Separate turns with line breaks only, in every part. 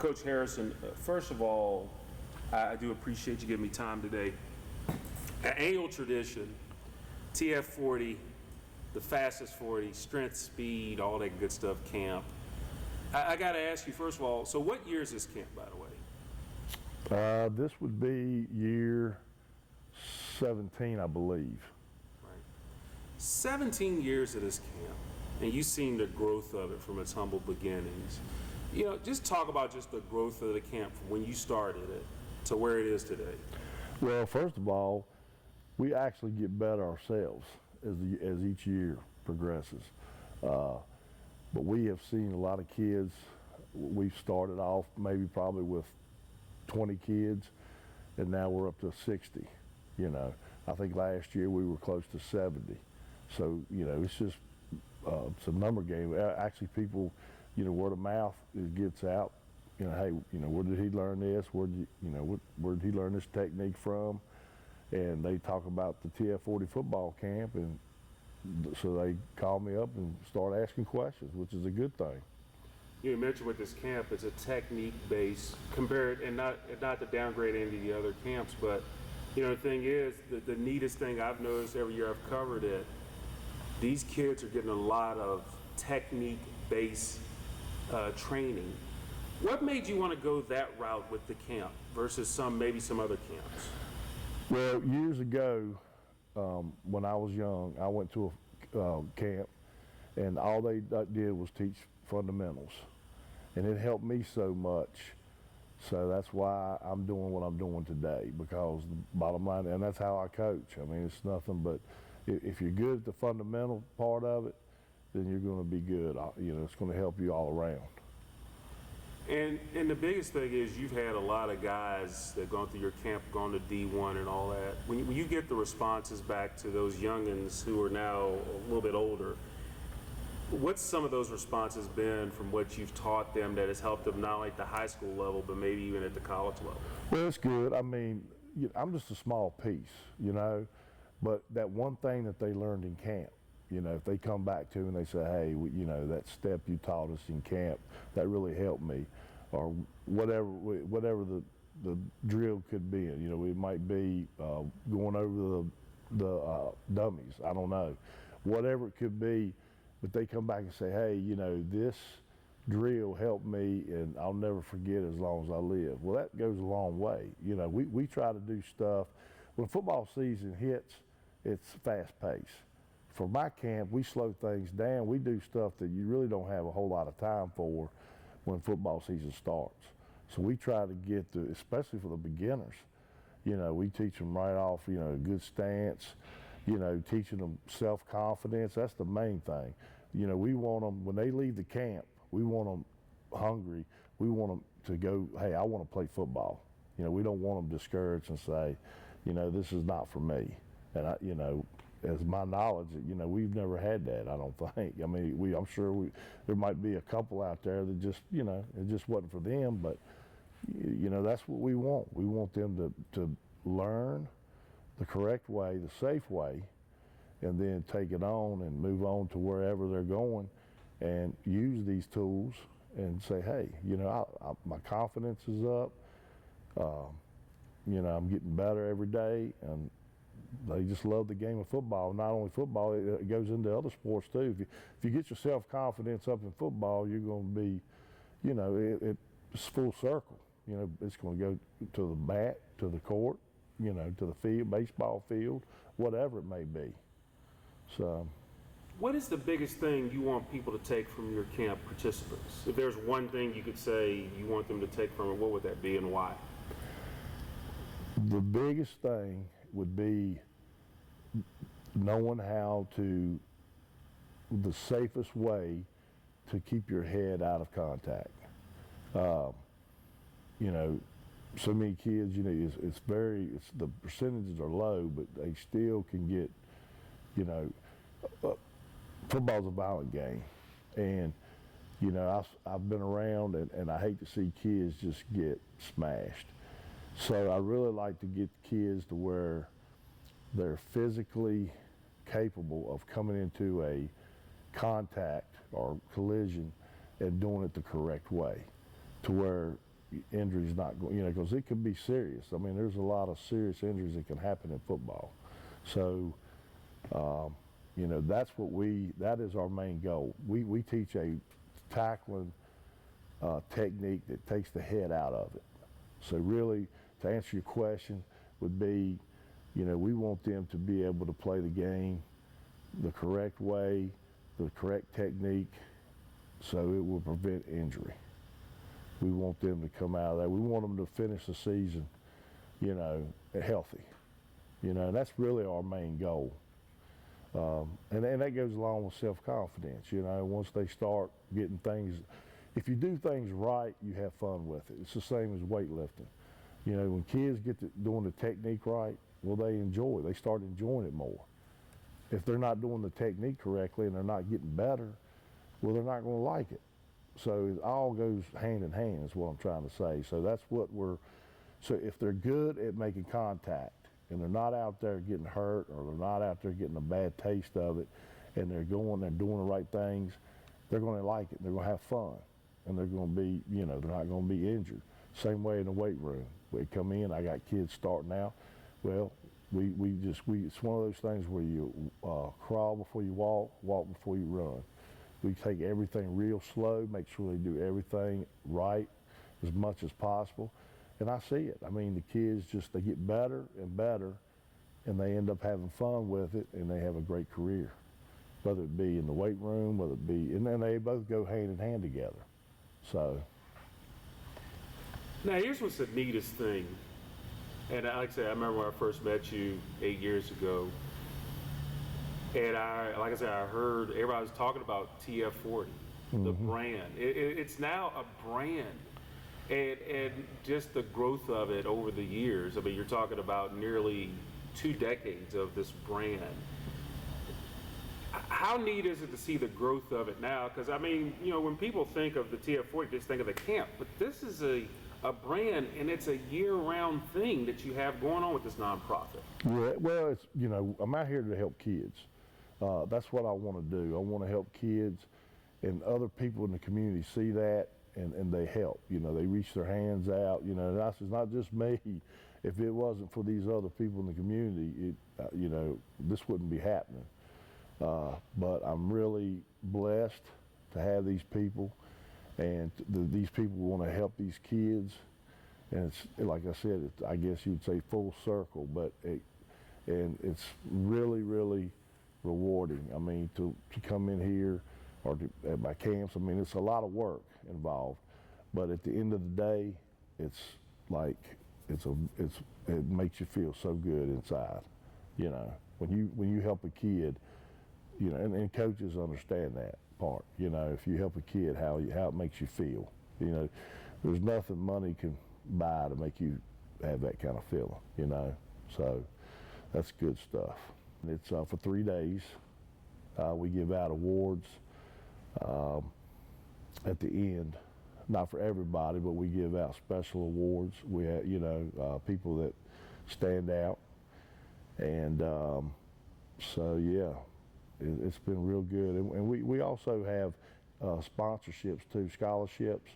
Well, Coach Harrison, first of all, I do appreciate you giving me time today. An annual tradition, TF40, the fastest 40, strength, speed, all that good stuff camp. I got to ask you, first of all, so what year is this camp, by the way?
This would be year 17, I believe.
Right. 17 years of this camp, and you've seen the growth of it from its humble beginnings. You know, just talk about just the growth of the camp from when you started it to where it is today.
Well, first of all, we actually get better ourselves as each year progresses. But we have seen a lot of kids. We've started off probably with 20 kids, and now we're up to 60. You know, I think last year we were close to 70. So, you know, it's just it's a number game. Actually, people, you know, word of mouth, it gets out. You know, hey, you know, where did he learn this? Where did he learn this technique from? And they talk about the TF40 Football Camp, and so they call me up and start asking questions, which is a good thing.
You mentioned with this camp, it's a technique-based, compared, and not to downgrade any of the other camps, but you know, the thing is, the neatest thing I've noticed every year I've covered it, these kids are getting a lot of technique-based training. What made you want to go that route with the camp versus maybe some other camps?
Well, years ago, when I was young, I went to a camp, and all they did was teach fundamentals, and it helped me so much. So that's why I'm doing what I'm doing today, because the bottom line, and that's how I coach. I mean, it's nothing but if you're good at the fundamental part of it, then you're going to be good. You know, it's going to help you all around.
And the biggest thing is you've had a lot of guys that gone through your camp, gone to D1 and all that. When you get the responses back to those youngins who are now a little bit older, what's some of those responses been from what you've taught them that has helped them not only at the high school level, but maybe even at the college level?
Well, it's good. I mean, I'm just a small piece, you know, but that one thing that they learned in camp, you know, if they come back to me and they say, hey, you know, that step you taught us in camp, that really helped me, or whatever the drill could be. You know, it might be going over the dummies, I don't know, whatever it could be, but they come back and say, hey, you know, this drill helped me and I'll never forget as long as I live. Well, that goes a long way. You know, we try to do stuff. When football season hits, it's fast paced. For my camp, we slow things down. We do stuff that you really don't have a whole lot of time for when football season starts. So we try to get to, especially for the beginners, you know, we teach them right off, you know, a good stance, you know, teaching them self-confidence. That's the main thing. You know, we want them, when they leave the camp, we want them hungry. We want them to go, hey, I want to play football. You know, we don't want them discouraged and say, you know, this is not for me. And, you know, as my knowledge, you know, we've never had that, I don't think. I mean, I'm sure there might be a couple out there that just, you know, it just wasn't for them, but, you know, that's what we want. We want them to learn the correct way, the safe way, and then take it on and move on to wherever they're going and use these tools and say, hey, you know, my confidence is up. You know, I'm getting better every day, and they just love the game of football. Not only football, it goes into other sports too. If you get your self-confidence up in football, you're going to be, you know, it's full circle. You know, it's going to go to the bat, to the court, you know, to the field, baseball field, whatever it may be. So,
what is the biggest thing you want people to take from your camp participants? If there's one thing you could say you want them to take from it, what would that be and why?
The biggest thing would be knowing how to, the safest way to keep your head out of contact. You know, so many kids, you know, the percentages are low, but they still can get, you know, football's a violent game. And, you know, I've been around and I hate to see kids just get smashed. So I really like to get kids to where they're physically capable of coming into a contact or collision and doing it the correct way, to where injuries not going, you know, because it could be serious. I mean, there's a lot of serious injuries that can happen in football. So, you know, that is our main goal. We teach a tackling technique that takes the head out of it. So really, to answer your question would be, you know, we want them to be able to play the game the correct way, the correct technique, so it will prevent injury. We want them to come out of there. We want them to finish the season, you know, healthy. You know, and that's really our main goal. And that goes along with self-confidence. You know, once they start getting things, if you do things right, you have fun with it. It's the same as weightlifting. You know, when kids get to doing the technique right, well, they enjoy it. They start enjoying it more. If they're not doing the technique correctly and they're not getting better, well, they're not going to like it. So it all goes hand in hand is what I'm trying to say. So that's what so if they're good at making contact and they're not out there getting hurt or they're not out there getting a bad taste of it and they're doing the right things, they're going to like it. They're going to have fun and they're going to be, you know, they're not going to be injured. Same way in the weight room. We come in, I got kids starting out. Well, it's one of those things where you crawl before you walk, walk before you run. We take everything real slow, make sure they do everything right as much as possible. And I see it. I mean, the kids they get better and better, and they end up having fun with it, and they have a great career. Whether it be in the weight room, whether it be, and then they both go hand in hand together. So.
Now, here's what's the neatest thing. And like I said, I remember when I first met you 8 years ago. And like I said, I heard everybody was talking about TF40, the brand. It's now a brand. And just the growth of it over the years. I mean, you're talking about nearly 2 decades of this brand. How neat is it to see the growth of it now? Because, I mean, you know, when people think of the TF40, just think of the camp. But this is a brand, and it's a year-round thing that you have going on with this nonprofit.
Yeah, well, it's, you know, I'm out here to help kids. That's what I want to do. I want to help kids, and other people in the community see that, and they help. You know, they reach their hands out. You know, that's not just me. If it wasn't for these other people in the community, you know, this wouldn't be happening. But I'm really blessed to have these people, and these people want to help these kids. And it's, like I said, I guess you'd say full circle, but it's really, really rewarding. I mean, to come in here or at my camps, I mean, it's a lot of work involved. But at the end of the day, it's like, it makes you feel so good inside. You know, when you help a kid, you know, and coaches understand that part. You know, if you help a kid, how it makes you feel. You know, there's nothing money can buy to make you have that kind of feeling. You know, so that's good stuff. It's for 3 days. We give out awards at the end. Not for everybody, but we give out special awards. We have, you know, people that stand out. And so, yeah, it's been real good. And we also have sponsorships too, scholarships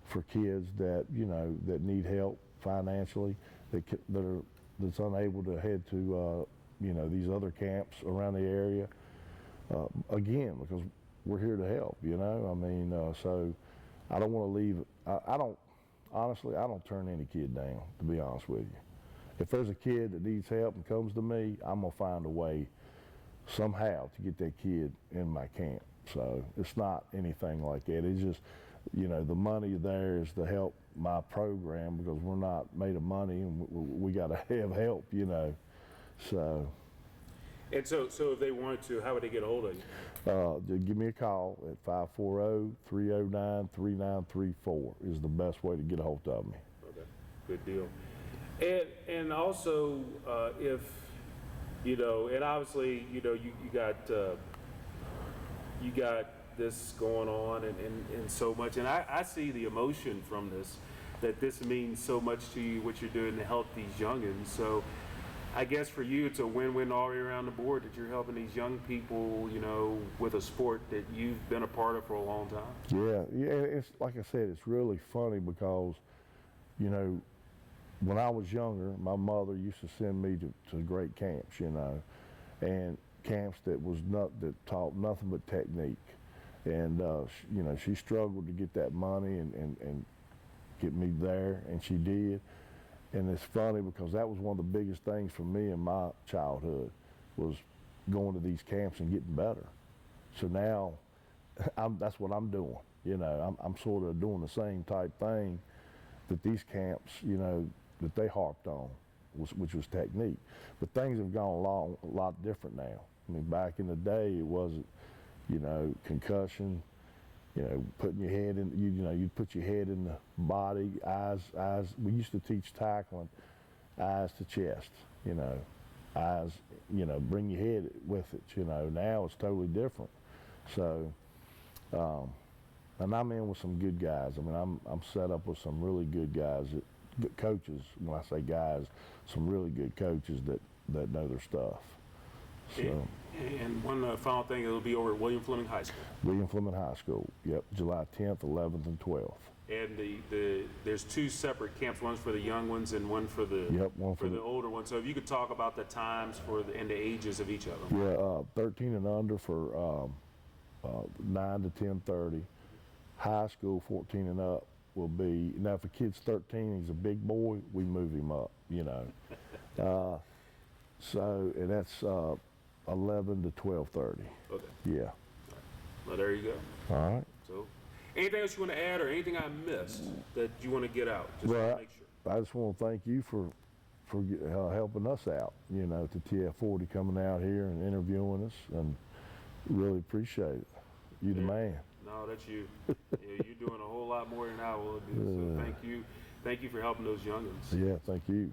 for kids that, you know, that need help financially, that's unable to head to, you know, these other camps around the area. Again, because we're here to help, you know. I mean, so I don't want to leave. Honestly, I don't turn any kid down, to be honest with you. If there's a kid that needs help and comes to me, I'm going to find a way somehow to get that kid in my camp. So it's not anything like that. It's just, you know, the money there is to help my program because we're not made of money and we got to have help, you know. So.
And so if they wanted to, how would they get a hold of you?
Give me a call at 540-309-3934 is the best way to get a hold of me.
Okay, good deal. And also, if, you know, and obviously, you know, you got this going on and so much, and I see the emotion from this, that this means so much to you, what you're doing to help these youngins. So I guess for you, it's a win-win all the way around the board that you're helping these young people, you know, with a sport that you've been a part of for a long time.
Yeah, it's like I said, it's really funny because you know, when I was younger, my mother used to send me to great camps, you know, and camps that taught nothing but technique. And, you know, she struggled to get that money and get me there, and she did. And it's funny because that was one of the biggest things for me in my childhood, was going to these camps and getting better. So now that's what I'm doing. You know, I'm sort of doing the same type thing that these camps, you know, that they harped on, which was technique. But things have gone a lot different now. I mean, back in the day, it wasn't, you know, concussion, you know, putting your head in, you know, you'd put your head in the body, eyes. We used to teach tackling, eyes to chest, you know, eyes, you know, bring your head with it, you know. Now it's totally different. So, and I'm in with some good guys. I mean, I'm set up with some really good guys, good coaches. When I say guys, some really good coaches that know their stuff. So.
And one final thing, it'll be over at William Fleming High School.
William Fleming High School, yep, July 10th, 11th, and 12th.
And there's two separate camps, one's for the young ones and one for the the older ones. So if you could talk about the times and the ages of each of them.
Yeah, 13 and under for 9 to 10:30. High school, 14 and up, will be, now if a kid's 13, he's a big boy, we move him up, you know. So, and that's 11 to 12:30.
Okay.
Yeah.
Right. Well, there you go.
All right.
So, anything else you want to add, or anything I missed that you want to get out? Just
Well,
to make sure.
I just want to thank you for helping us out, you know, to TF40 coming out here and interviewing us, and really appreciate it. You the man.
No, that's you. Yeah, you're doing a whole lot more than I will do. So thank you for helping those youngins.
Yeah, thank you.